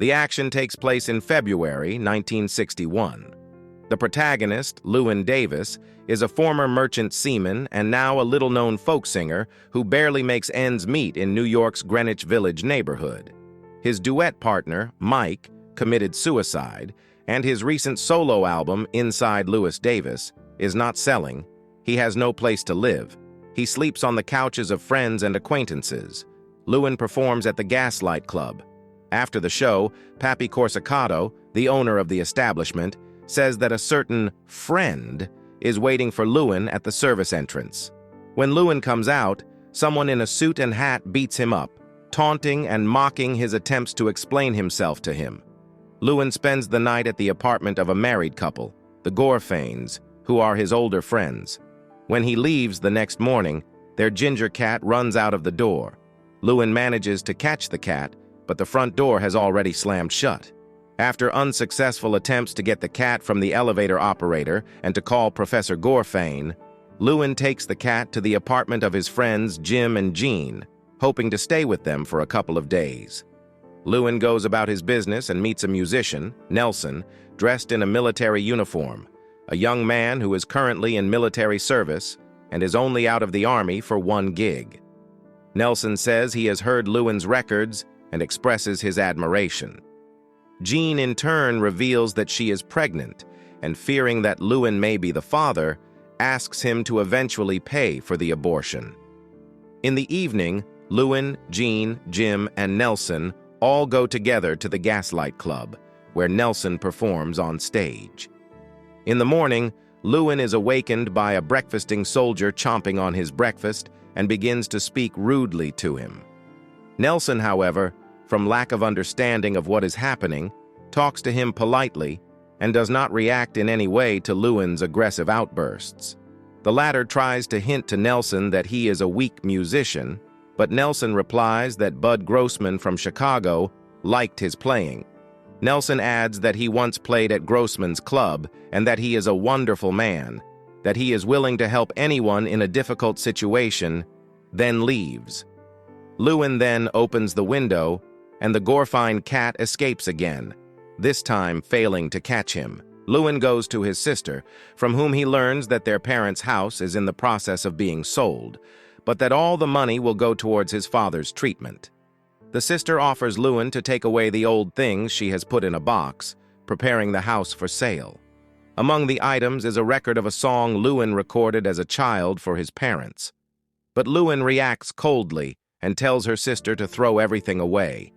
The action takes place in February 1961. The protagonist, LIewyn Davis, is a former merchant seaman and now a little-known folk singer who barely makes ends meet in New York's Greenwich Village neighborhood. His duet partner, Mike, committed suicide, and his recent solo album, Inside Louis Davis, is not selling. He has no place to live. He sleeps on the couches of friends and acquaintances. LIewyn performs at the Gaslight Club. After the show, Pappy Corsicato, the owner of the establishment, says that a certain friend is waiting for LIewyn at the service entrance. When LIewyn comes out, someone in a suit and hat beats him up, taunting and mocking his attempts to explain himself to him. LIewyn spends the night at the apartment of a married couple, the Gorfains, who are his older friends. When he leaves the next morning, their ginger cat runs out of the door. LIewyn manages to catch the cat, but the front door has already slammed shut. After unsuccessful attempts to get the cat from the elevator operator and to call Professor Gorfain, LIewyn takes the cat to the apartment of his friends Jim and Jean, hoping to stay with them for a couple of days. LIewyn goes about his business and meets a musician, Nelson, dressed in a military uniform, a young man who is currently in military service and is only out of the army for one gig. Nelson says he has heard LIewyn's records and expresses his admiration. Jean, in turn, reveals that she is pregnant, and fearing that LIewyn may be the father, asks him to eventually pay for the abortion. In the evening, LIewyn, Jean, Jim, and Nelson all go together to the Gaslight Club, where Nelson performs on stage. In the morning, LIewyn is awakened by a breakfasting soldier chomping on his breakfast and begins to speak rudely to him. Nelson, however, from lack of understanding of what is happening, talks to him politely and does not react in any way to LIewyn's aggressive outbursts. The latter tries to hint to Nelson that he is a weak musician, but Nelson replies that Bud Grossman from Chicago liked his playing. Nelson adds that he once played at Grossman's club and that he is a wonderful man, that he is willing to help anyone in a difficult situation, then leaves. LIewyn then opens the window, and the Gorfain cat escapes again, this time failing to catch him. LIewyn goes to his sister, from whom he learns that their parents' house is in the process of being sold, but that all the money will go towards his father's treatment. The sister offers LIewyn to take away the old things she has put in a box, preparing the house for sale. Among the items is a record of a song LIewyn recorded as a child for his parents. But LIewyn reacts coldly and tells her sister to throw everything away.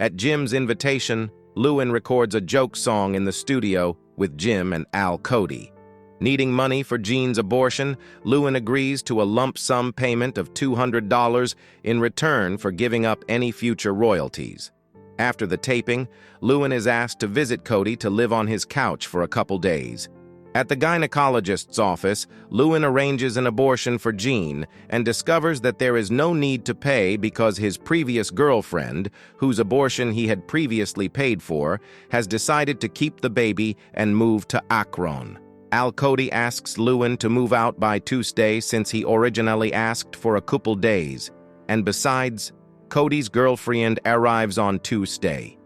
At Jim's invitation, LIewyn records a joke song in the studio with Jim and Al Cody. Needing money for Jean's abortion, LIewyn agrees to a lump sum payment of $200 in return for giving up any future royalties. After the taping, LIewyn is asked to visit Cody to live on his couch for a couple days. At the gynecologist's office, LIewyn arranges an abortion for Jean and discovers that there is no need to pay because his previous girlfriend, whose abortion he had previously paid for, has decided to keep the baby and move to Akron. Al Cody asks LIewyn to move out by Tuesday since he originally asked for a couple days, and besides, Cody's girlfriend arrives on Tuesday.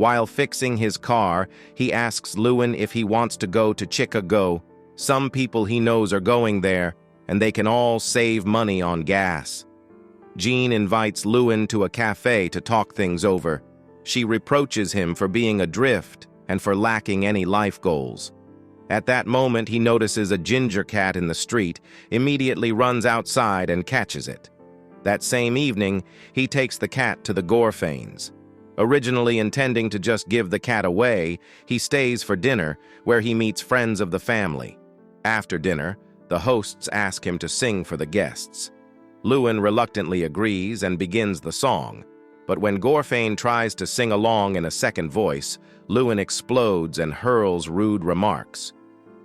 While fixing his car, he asks LIewyn if he wants to go to Chicago. Some people he knows are going there, and they can all save money on gas. Jean invites LIewyn to a cafe to talk things over. She reproaches him for being adrift and for lacking any life goals. At that moment, he notices a ginger cat in the street, immediately runs outside and catches it. That same evening, he takes the cat to the Gorfains. Originally intending to just give the cat away, he stays for dinner, where he meets friends of the family. After dinner, the hosts ask him to sing for the guests. LIewyn reluctantly agrees and begins the song, but when Gorfain tries to sing along in a second voice, LIewyn explodes and hurls rude remarks.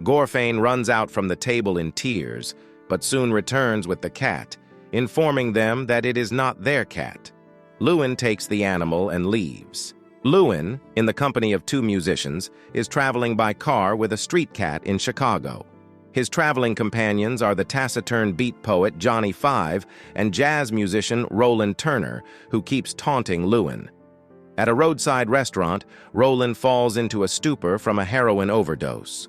Gorfain runs out from the table in tears, but soon returns with the cat, informing them that it is not their cat. LIewyn takes the animal and leaves. LIewyn, in the company of two musicians, is traveling by car with a street cat in Chicago. His traveling companions are the taciturn beat poet Johnny Five and jazz musician Roland Turner, who keeps taunting LIewyn. At a roadside restaurant, Roland falls into a stupor from a heroin overdose.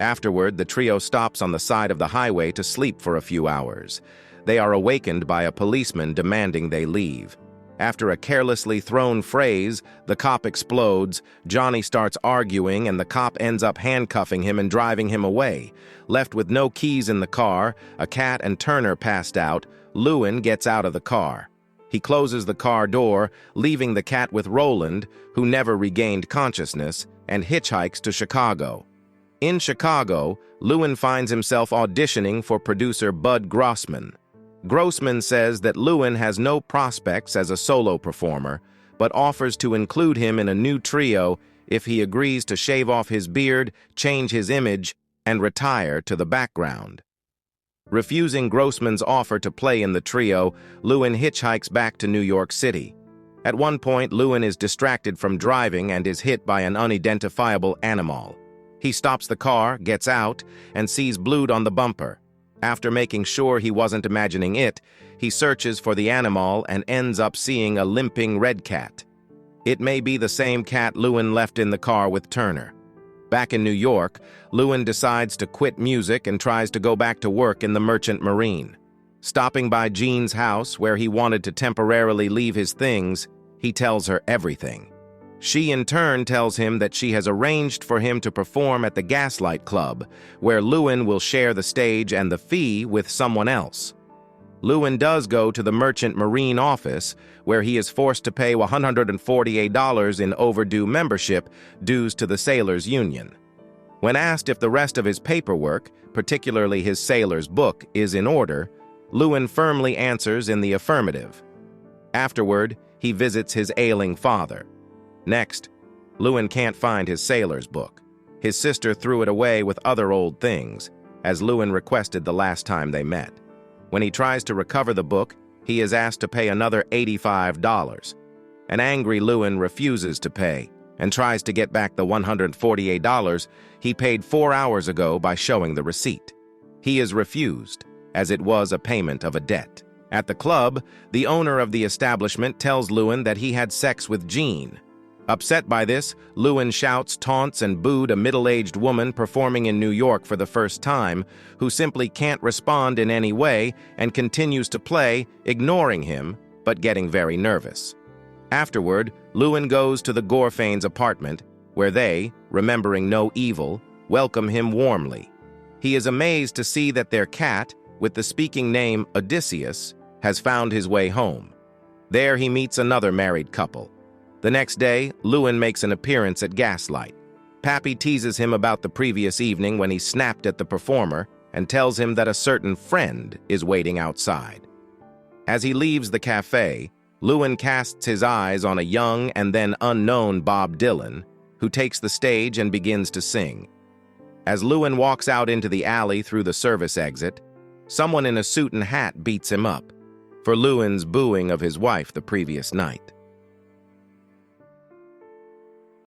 Afterward, the trio stops on the side of the highway to sleep for a few hours. They are awakened by a policeman demanding they leave. After a carelessly thrown phrase, the cop explodes, Johnny starts arguing, and the cop ends up handcuffing him and driving him away. Left with no keys in the car, a cat and Turner passed out, LIewyn gets out of the car. He closes the car door, leaving the cat with Roland, who never regained consciousness, and hitchhikes to Chicago. In Chicago, LIewyn finds himself auditioning for producer Bud Grossman. Grossman says that LIewyn has no prospects as a solo performer, but offers to include him in a new trio if he agrees to shave off his beard, change his image, and retire to the background. Refusing Grossman's offer to play in the trio, LIewyn hitchhikes back to New York City. At one point, LIewyn is distracted from driving and is hit by an unidentifiable animal. He stops the car, gets out, and sees blood on the bumper. After making sure he wasn't imagining it, he searches for the animal and ends up seeing a limping red cat. It may be the same cat LIewyn left in the car with Turner. Back in New York, LIewyn decides to quit music and tries to go back to work in the Merchant Marine. Stopping by Jean's house, where he wanted to temporarily leave his things, he tells her everything. She in turn tells him that she has arranged for him to perform at the Gaslight Club, where LIewyn will share the stage and the fee with someone else. LIewyn does go to the Merchant Marine office, where he is forced to pay $148 in overdue membership dues to the Sailors Union. When asked if the rest of his paperwork, particularly his sailor's book, is in order, LIewyn firmly answers in the affirmative. Afterward, he visits his ailing father. Next, LIewyn can't find his sailor's book. His sister threw it away with other old things, as LIewyn requested the last time they met. When he tries to recover the book, he is asked to pay another $85. An angry LIewyn refuses to pay and tries to get back the $148 he paid 4 hours ago by showing the receipt. He is refused, as it was a payment of a debt. At the club, the owner of the establishment tells LIewyn that he had sex with Jean. Upset by this, LIewyn shouts, taunts, and booed a middle-aged woman performing in New York for the first time, who simply can't respond in any way and continues to play, ignoring him, but getting very nervous. Afterward, LIewyn goes to the Gorfains' apartment, where they, remembering no evil, welcome him warmly. He is amazed to see that their cat, with the speaking name Odysseus, has found his way home. There he meets another married couple. The next day, LIewyn makes an appearance at Gaslight. Pappy teases him about the previous evening when he snapped at the performer and tells him that a certain friend is waiting outside. As he leaves the cafe, LIewyn casts his eyes on a young and then unknown Bob Dylan, who takes the stage and begins to sing. As LIewyn walks out into the alley through the service exit, someone in a suit and hat beats him up for LIewyn's booing of his wife the previous night.